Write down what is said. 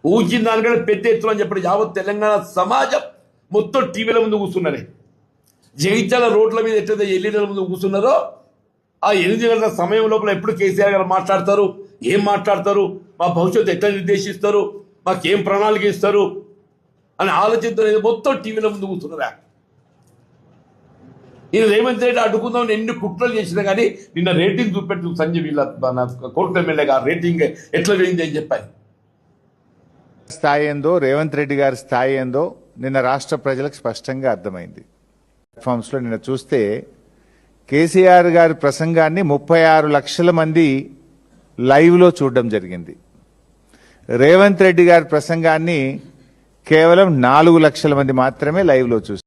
ఊహించిన దానికంటే పెద్ద ఎత్తున అని చెప్పి యావత్ తెలంగాణ సమాజం మొత్తం టీవీల ముందు కూర్చున్నారే. జగిత్యాల రోడ్ల మీద ఎట్లయితే ఎల్ఈడీల ముందు కూర్చున్నారో ఆ 8 గంటల సమయం లోపల ఎప్పుడు కేసీఆర్ గారు మాట్లాడతారు, ఏం మాట్లాడతారు, మా భవిష్యత్తు ఎట్లా నిర్దేశిస్తారు, మాకేం ప్రణాళిక ఇస్తారు అని ఆలోచనతో మొత్తం టీవీల ముందు కూర్చున్నారా. ఈయన రేవంత్ రెడ్డి అడ్డుకుందాం ఎన్ని కుట్రలు చేసినా కానీ నిన్న రేటింగ్ చూపెట్టు సంజయ్ వీళ్ళ కోర్టు ఎమ్మెల్యే గారు రేటింగ్ ఎట్లా వేయింది అని చెప్పారు. స్థాయి ఏందో, రేవంత్ రెడ్డి గారి స్థాయి ఏందో నిన్న రాష్ట్ర ప్రజలకు స్పష్టంగా అర్థమైంది. ప్లాట్ఫామ్స్లో నిన్న చూస్తే కేసీఆర్ గారి ప్రసంగాన్ని 36 లక్షల మంది లైవ్లో చూడడం జరిగింది. రేవంత్ రెడ్డి గారి ప్రసంగాన్ని కేవలం 4 లక్షల మంది మాత్రమే లైవ్లో చూశారు.